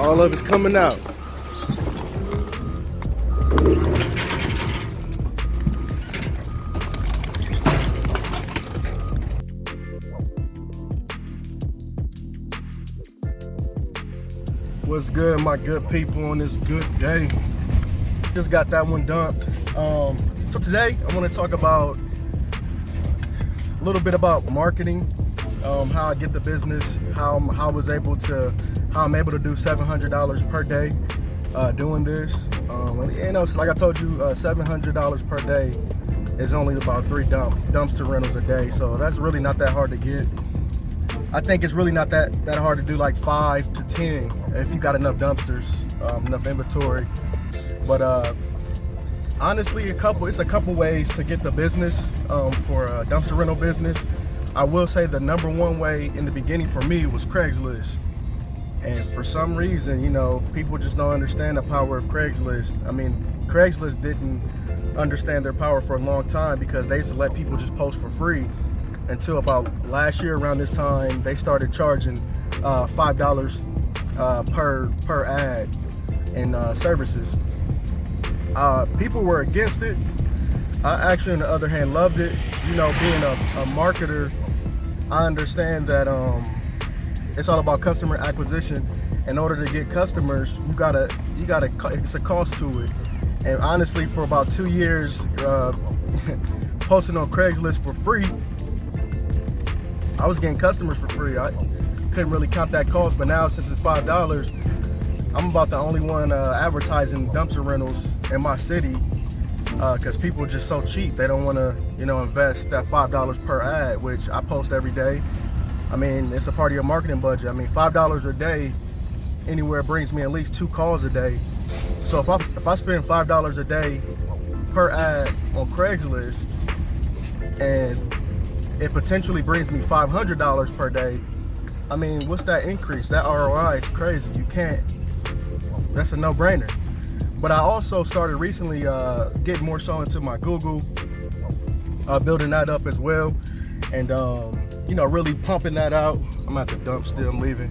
All of it's coming out. What's good, my good people, on this good day? Just got that one dumped. So today I want to talk about a little bit about marketing, how I get the business, how I'm able to do $700 per day doing this. So like I told you, $700 per day is only about 3 dumpster rentals a day. So that's really not that hard to get. I think it's really not that hard to do, like 5 to 10 if you got enough dumpsters, enough inventory. But honestly, it's a couple ways to get the business for a dumpster rental business. I will say the number one way in the beginning for me was Craigslist. And for some reason, people just don't understand the power of Craigslist. I mean, Craigslist didn't understand their power for a long time because they used to let people just post for free. Until about last year around this time, they started charging $5 per ad in services. People were against it. I actually, on the other hand, loved it. Being a marketer, I understand that it's all about customer acquisition. In order to get customers, you gotta. It's a cost to it. And honestly, for about 2 years, posting on Craigslist for free, I was getting customers for free. I couldn't really count that cost, but now since it's $5, I'm about the only one advertising dumpster rentals in my city because people are just so cheap. They don't want to, invest that $5 per ad, which I post every day. I mean, it's a part of your marketing budget. I mean, $5 a day anywhere brings me at least 2 calls a day. So if I spend $5 a day per ad on Craigslist, and it potentially brings me $500 per day, I mean, what's that increase? That ROI is crazy. You can't. That's a no-brainer. But I also started recently getting more so into my Google, building that up as well, and really pumping that out. I'm at the dump still. I'm leaving,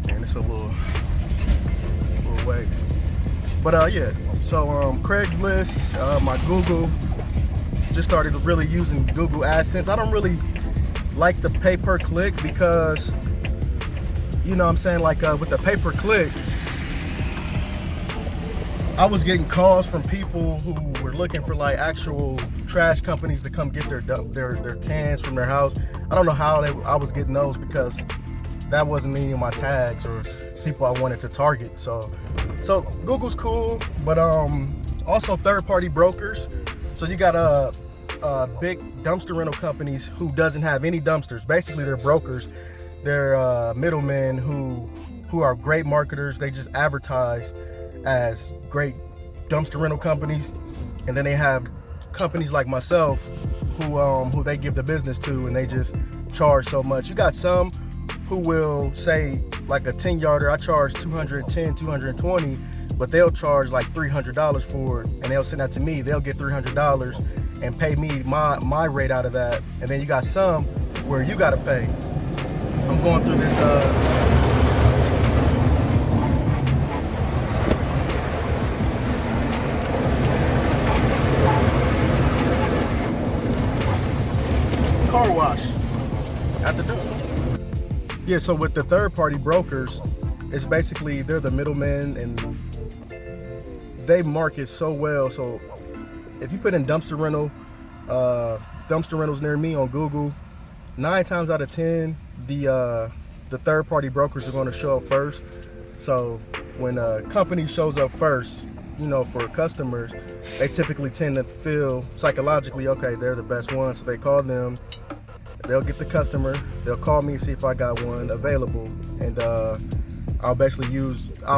and it's a little ways. But yeah. So Craigslist, my Google. Just started really using Google AdSense. I don't really like the pay-per-click because, with the pay-per-click, I was getting calls from people who were looking for like actual trash companies to come get their cans from their house. I don't know how I was getting those because that wasn't any of my tags or people I wanted to target. So Google's cool, but also third-party brokers. So you got big dumpster rental companies who doesn't have any dumpsters. Basically, they're brokers. They're middlemen who are great marketers. They just advertise as great dumpster rental companies, and then they have companies like myself who they give the business to, and they just charge so much. You got some who will say like a 10-yarder, I charge $210, $220, but they'll charge like $300 for it, and they'll send that to me. They'll get $300 and pay me my rate out of that. And then you got some where you gotta pay. I'm going through this car wash at the dump. Yeah, so with the third-party brokers, it's basically they're the middlemen and they market so well. So if you put in dumpster rentals near me on Google, 9 times out of 10, the third-party brokers are going to show up first. So when a company shows up first, for customers, they typically tend to feel psychologically, okay, they're the best ones. So they call them, they'll get the customer, they'll call me and see if I got one available, and I'll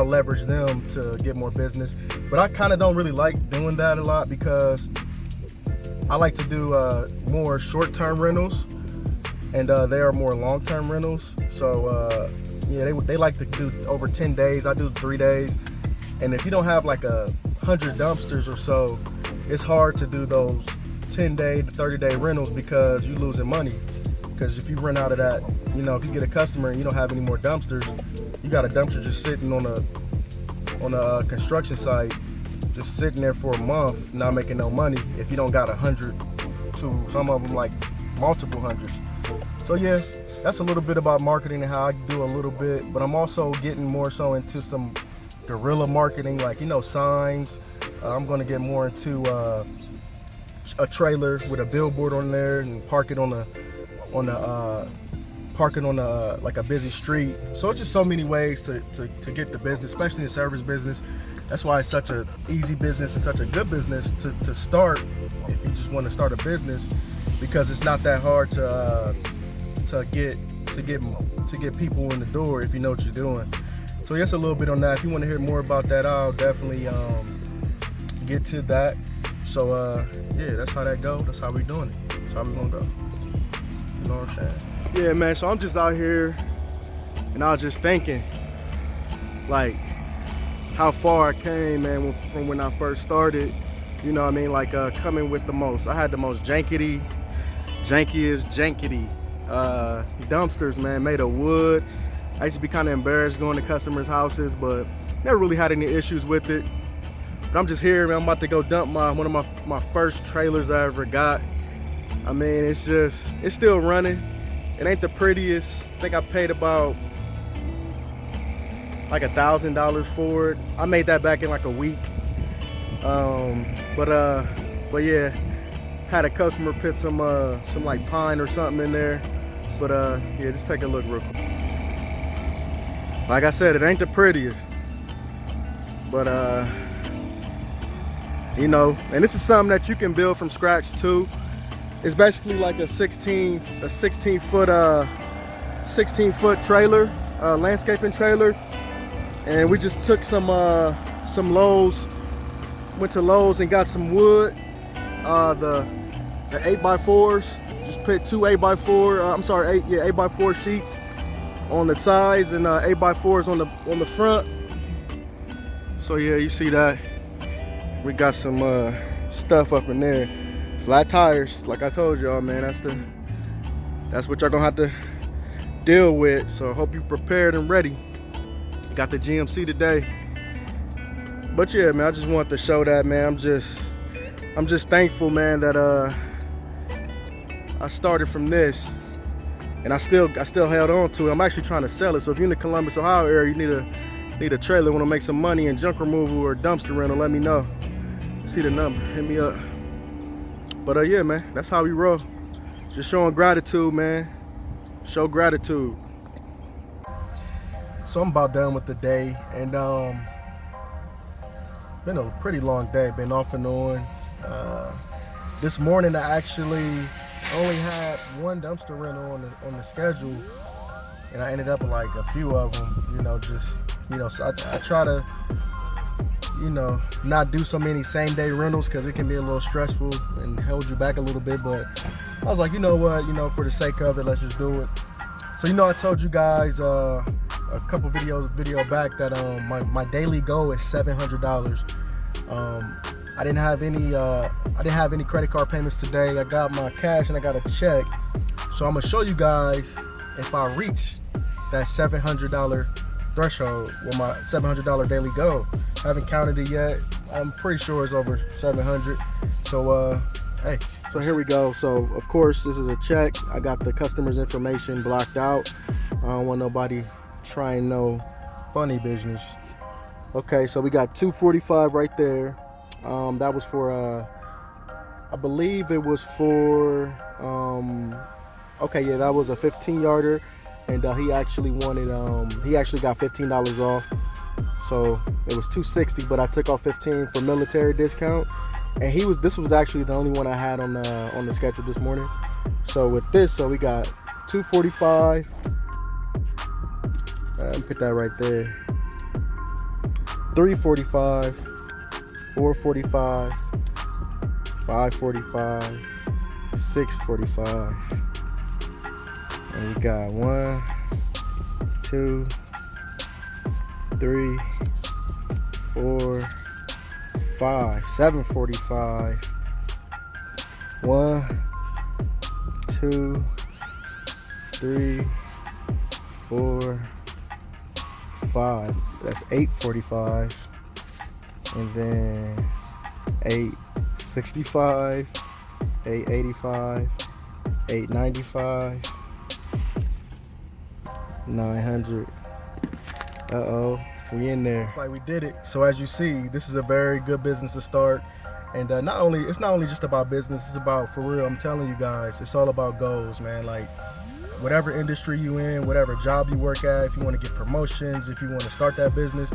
leverage them to get more business. But I kind of don't really like doing that a lot because I like to do more short-term rentals, and they are more long-term rentals. So they like to do over 10 days. I do 3 days. And if you don't have like 100 dumpsters or so, it's hard to do those 10-day to 30-day rentals because you're losing money. Because if you run out of that, if you get a customer and you don't have any more dumpsters, you got a dumpster just sitting on a construction site, just sitting there for a month, not making no money, if you don't got 100 to some of them like multiple hundreds. So yeah, that's a little bit about marketing and how I do a little bit, but I'm also getting more so into some guerrilla marketing, like, you know, signs. I'm gonna get more into a trailer with a billboard on there and park it on like a busy street. So it's just so many ways to get the business, especially in service business. That's why it's such a easy business and such a good business to start if you just want to start a business, because it's not that hard to get people in the door if you know what you're doing. So yes, a little bit on that. If you want to hear more about that, I'll definitely get to that. So yeah, that's how that go. That's how we doing it. That's how we gonna go. You know what I'm saying? Yeah, man. So I'm just out here, and I was just thinking, like, how far I came, man, from when I first started. You know what I mean? Like coming with I had the most jankiest dumpsters, man, made of wood. I used to be kind of embarrassed going to customers' houses, but never really had any issues with it. But I'm just here, man. I'm about to go dump one of my first trailers I ever got. I mean, it's still running. It ain't the prettiest. I think I paid about like $1,000 for it. I made that back in like a week. But yeah, had a customer put some like pine or something in there. But yeah, just take a look real quick. Like I said, it ain't the prettiest, but you know, and this is something that you can build from scratch too. It's basically like a 16 foot trailer, landscaping trailer, and we just took some Lowe's, went to Lowe's and got some wood, the 8x4s. Just put two 8x4, 8x4 sheets on the sides and 8x4s on the front. So yeah, you see that we got some stuff up in there. Flat tires, like I told y'all, man. That's what y'all gonna have to deal with. So I hope you prepared and ready. Got the GMC today. But yeah, man, I just wanted to show that, man. I'm just thankful, man, that I started from this, and I still held on to it. I'm actually trying to sell it. So if you're in the Columbus, Ohio area, you need a trailer, want to make some money in junk removal or dumpster rental, let me know. See the number, hit me up. But yeah, man, that's how we roll. Just showing gratitude, man. Show gratitude. So I'm about done with the day, and been a pretty long day. Been off and on. This morning I actually only had one dumpster rental on the schedule, and I ended up with like a few of them. You know, so I try to, you know, not do so many same day rentals because it can be a little stressful and hold you back a little bit. But I was like, you know what, for the sake of it, let's just do it. So, you know, I told you guys a couple video back that my daily goal is $700. I didn't have any credit card payments today. I got my cash and I got a check. So I'm gonna show you guys if I reach that $700 threshold with my $700 daily goal. I haven't counted it yet. I'm pretty sure it's over 700. So hey, so here we go. So of course this is a check. I got the customer's information blocked out. I don't want nobody trying no funny business. Okay, so we got $245 right there. That was for I believe it was for okay, yeah, that was a 15-yarder, and he actually wanted he actually got $15 off. So it was $260, but I took off $15 for military discount, and this was actually the only one I had on the schedule this morning. So with this, so we got $245. Put that right there. $345, $445, $545, $645, and we got 1, 2, 3, 4, 5, $745, 1, 2, 3, 4, 845. That's 845. And then 865, 885, 895, 900. Uh-oh, we in there. It's like we did it. So as you see, this is a very good business to start. And it's not only just about business, it's about, for real, I'm telling you guys, it's all about goals, man. Like, whatever industry you in, whatever job you work at, if you want to get promotions, if you want to start that business,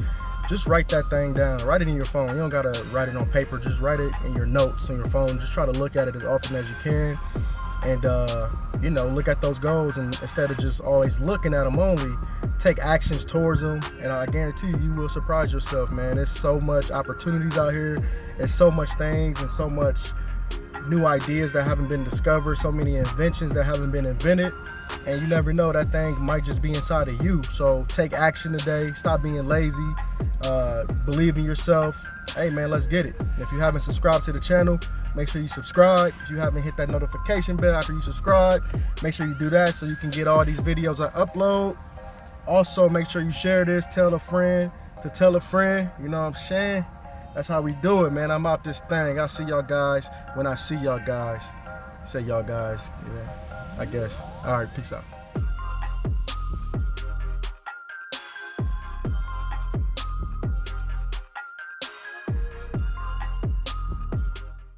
just write that thing down. Write it in your phone. You don't got to write it on paper. Just write it in your notes on your phone. Just try to look at it as often as you can. And, you know, look at those goals. And instead of just always looking at them only, take actions towards them. And I guarantee you, you will surprise yourself, man. There's so much opportunities out here. There's so much things and so much new ideas that haven't been discovered. So many inventions that haven't been invented. And you never know, that thing might just be inside of you. So take action today. Stop being lazy. Believe in yourself. Hey man, let's get it. And if you haven't subscribed to the channel, make sure you subscribe. If you haven't hit that notification bell after you subscribe, make sure you do that so you can get all these videos I upload. Also, make sure you share this. Tell a friend to tell a friend. You know what I'm saying? That's how we do it, man. I'm out this thing. I'll see y'all guys when I see y'all guys. Say y'all guys. Yeah, I guess. All right, peace out.